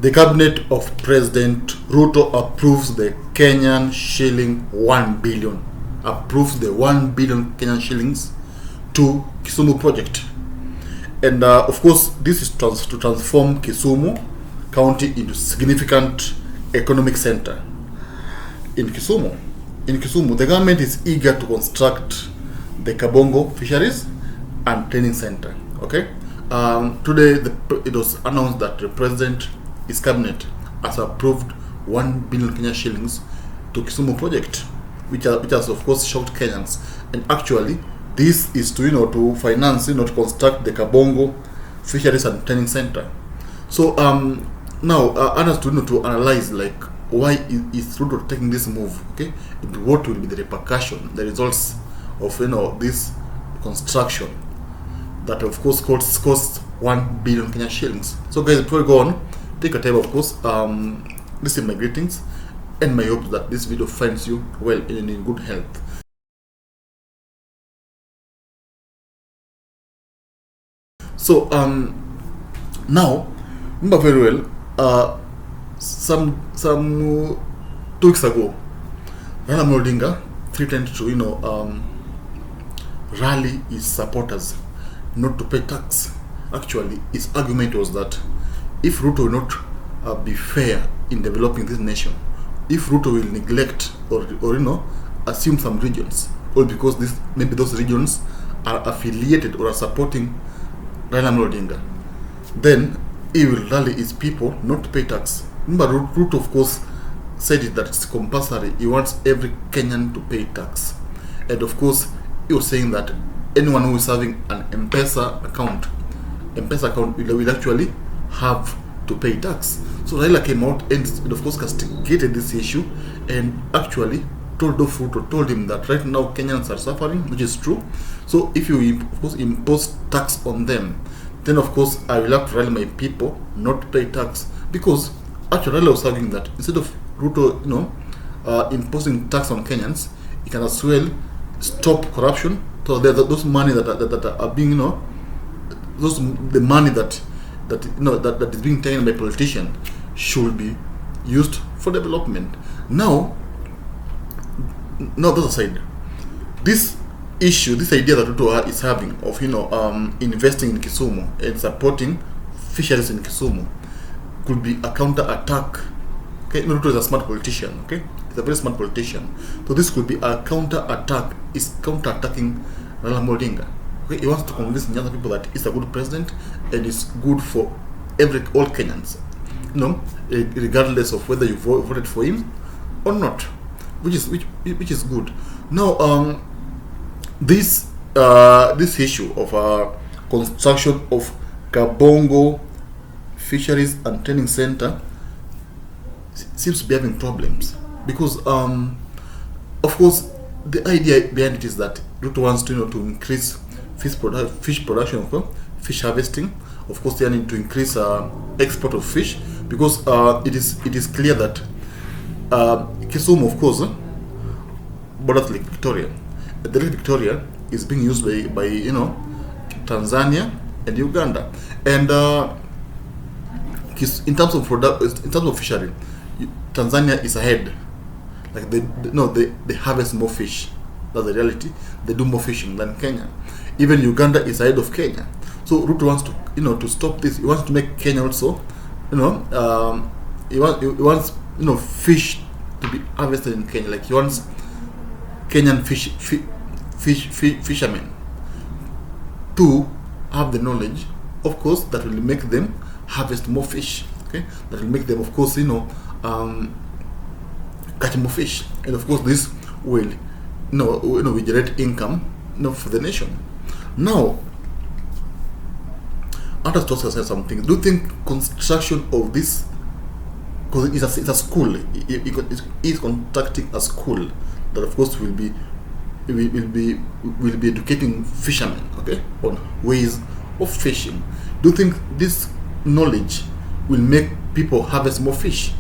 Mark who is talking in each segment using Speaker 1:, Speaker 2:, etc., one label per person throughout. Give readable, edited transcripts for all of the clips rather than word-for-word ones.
Speaker 1: The cabinet of President Ruto approves the Kenyan shilling 1 billion. Approves the 1 billion Kenyan shillings to Kisumu project. And of course, this is to transform Kisumu County into significant economic center. In Kisumu, the government is eager to construct the Kabongo Fisheries and Training Center. Okay. Today, it was announced that the president, his cabinet, has approved 1 billion Kenyan shillings to Kisumu project, which has of course shocked Kenyans. And actually, this is to to finance to construct the Kabongo Fisheries and Training Center. So now others to analyze like why is Ruto taking this move, okay? And what will be the repercussion, the results of this construction that of course costs 1 billion Kenyan shillings. So guys, before we go on, take a time, of course, listen my greetings and my hopes that this video finds you well and in good health. So now remember very well, some 2 weeks ago, Raila Odinga threatened to rally his supporters not to pay tax. Actually, his argument was that if Ruto will not be fair in developing this nation, if Ruto will neglect or assume some regions, or because maybe those regions are affiliated or are supporting Raila Odinga, then he will rally his people not to pay tax. Remember, Ruto of course said it that it's compulsory. He wants every Kenyan to pay tax, and of course he was saying that anyone who is having an M-Pesa account will actually have to pay tax. So Raila came out and of course castigated this issue and actually told him that right now Kenyans are suffering, which is true. So if you of course impose tax on them, then of course I will have to rally my people not to pay tax, because actually Raila was arguing that instead of Ruto imposing tax on Kenyans, he can as well stop corruption. So those money that are being the money that is being taken by politicians should be used for development. Now that aside, this idea that Ruto is having of investing in Kisumu and supporting fisheries in Kisumu could be a counter attack. Okay, Ruto is a smart politician. Okay, he's a very smart politician. So this could be a counter attack. Is counter attacking Raila Odinga. Okay, he wants to convince Nyanza people that he's a good president and it's good for all Kenyans, regardless of whether you voted for him or not, which is good. Now, this issue of construction of Kabongo Fisheries and Training Center seems to be having problems because, of course, the idea behind it is that Ruto wants to increase fish production, fish harvesting. Of course, they need to increase export of fish because it is clear that Kisumu, of course, borders Lake Victoria. The Lake Victoria is being used by Tanzania and Uganda, and in terms of fishery, Tanzania is ahead. Like they harvest more fish. That's the reality. They do more fishing than Kenya. Even Uganda is ahead of Kenya. So Ruto wants to to stop this. He wants to make Kenya also, he wants fish to be harvested in Kenya. Like he wants Kenyan fishermen to have the knowledge, of course, that will make them harvest more fish. Okay, that will make them, of course, catch more fish, and of course this will we generate income for the nation. Now, I want us to say something. Do you think construction of this, because it's a school, it is constructing a school that of course will be educating fishermen, okay, on ways of fishing. Do you think this knowledge will make people harvest more fish?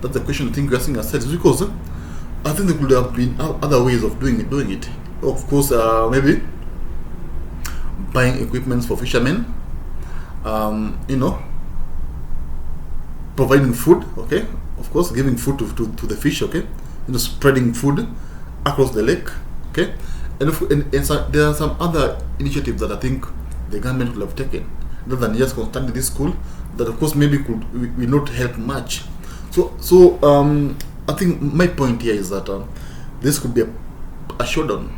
Speaker 1: That's the question I think we are asking ourselves, because I think there could have been other ways of doing it. Of course, maybe buying equipment for fishermen, providing food, okay, of course, giving food to the fish, okay, spreading food across the lake, okay, and so there are some other initiatives that I think the government will have taken, rather than just constructing this school, that of course maybe will not help much. So I think my point here is that this could be a showdown,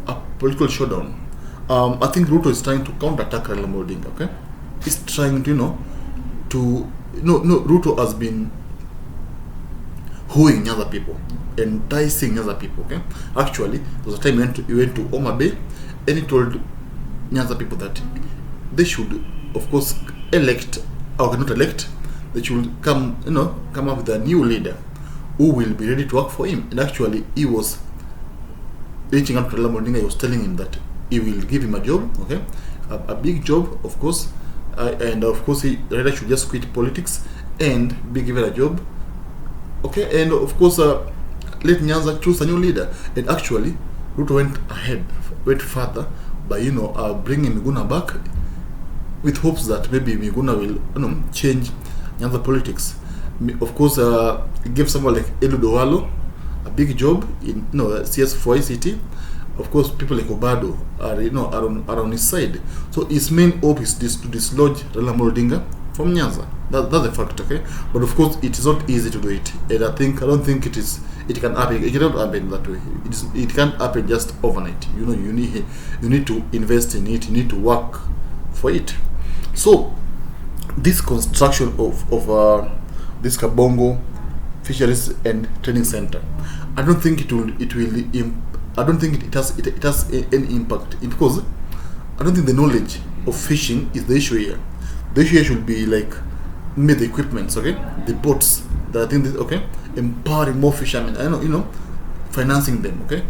Speaker 1: a political showdown. I think Ruto is trying to counterattack Raila Odinga, okay? He's trying to, Ruto has been hooing other people, enticing other people, okay? Actually, there was a time he went to Oma Bay, and he told Nyanza people that they should, of course, elect, or not elect, they should come up with a new leader who will be ready to work for him. And actually, he was reaching out to Raila Odinga. He was telling him that he will give him a job, okay, a big job, of course, and of course, Raila should just quit politics and be given a job, okay, and of course, let Nyanza choose a new leader. And actually, Ruto went further by bringing Miguna back, with hopes that maybe Miguna will change Nyanza politics. Of course, he gave someone like Eliud Owalo a big job in CS for ICT. Of course, people like Obado are on his side. So his main hope is to dislodge Raila Odinga from Nyanza. That's a fact, okay. But of course, it is not easy to do it, and I don't think it can happen. It cannot happen that way. It can't happen just overnight. You need to invest in it. You need to work for it. So this construction of this Kabongo Fisheries and Training Center, I don't think I don't think it has any impact, because I don't think the knowledge of fishing is the issue here. The issue here should be like maybe the equipments, okay, the boats that I think okay, empowering more fishermen. I know, financing them, okay,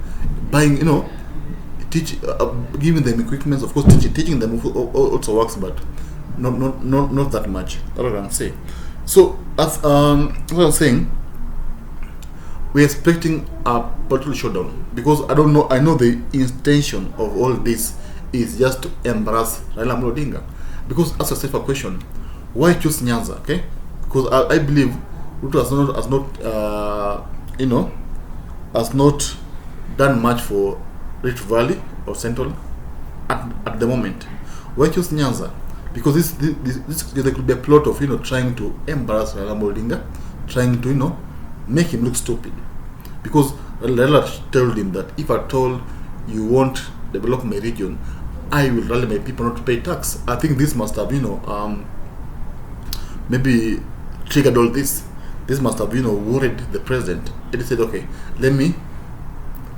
Speaker 1: buying, giving them equipments. Of course, teaching them also works, but not that much. That's what I can say. So as what I was saying, we're expecting a political showdown, because I know the intention of all this is just to embarrass Raila Odinga. Because ask yourself a question: why choose Nyanza? Okay, because I believe Ruto has not done much for Rift Valley or Central at the moment. Why choose Nyanza? Because this there could be a plot of trying to embarrass Raila Odinga, trying to make him look stupid. Because Raila told him that if at all you won't develop my region, I will rally my people not to pay tax. I think this must have maybe triggered all this. This must have worried the president. And he said, okay, let me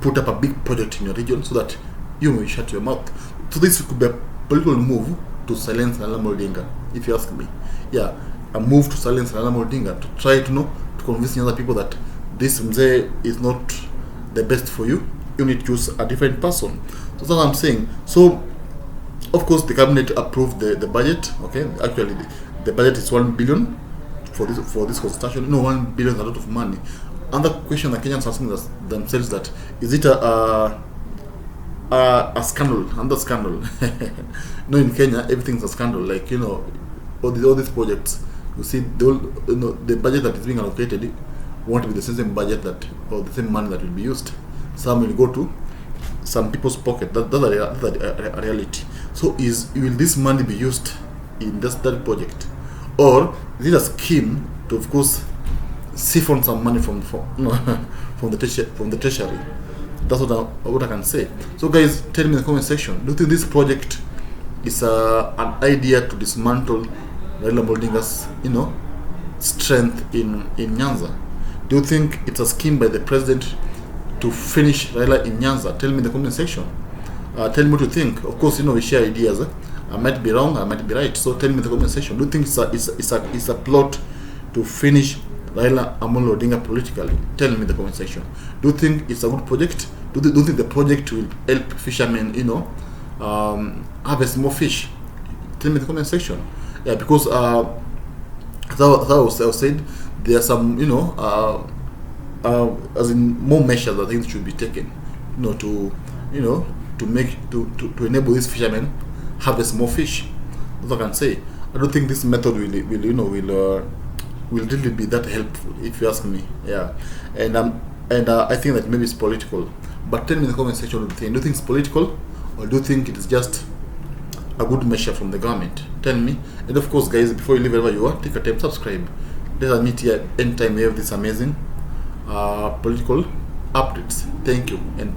Speaker 1: put up a big project in your region so that you may shut your mouth. So this could be a political move to silence Raila Odinga, if you ask me. Yeah, a move to silence Raila Odinga, to try to convince the other people that this Mzee is not the best for you. You need to choose a different person. So that's what I'm saying. So, of course, the cabinet approved the budget. Okay, actually, the budget is 1 billion for this construction. 1 billion is a lot of money. Another question that Kenyans are asking themselves, that is it a scandal? Another scandal. In Kenya, everything's a scandal. Like all these projects. You see, the budget that is being allocated won't be the same budget or the same money that will be used. Some will go to some people's pocket. That's a reality. So will this money be used in that project, or is it a scheme to, of course, siphon some money from the treasury? That's what I can say. So guys, tell me in the comment section, do you think this project is an idea to dismantle Raila Odinga's strength in Nyanza? Do you think it's a scheme by the president to finish Raila in Nyanza? Tell me in the comment section. Tell me what you think. Of course, we share ideas. I might be wrong, I might be right. So tell me in the comment section. Do you think it's a plot to finish Raila Amolo Odinga politically? Tell me in the comment section. Do you think it's a good project? Do you think the project will help fishermen, harvest more fish? Tell me in the comment section. Yeah, because as I was said, there are some, as in more measures I think should be taken, to enable these fishermen harvest more fish. That's what I can say. I don't think this method will will really be that helpful, if you ask me. Yeah, and I think that maybe it's political. But tell me in the comment section what you think. Do you think it's political, or do you think it is just a good measure from the government? Tell me. And of course, guys, before you leave wherever you are, take a time, subscribe. Let us meet here anytime we have this amazing political updates. Thank you. And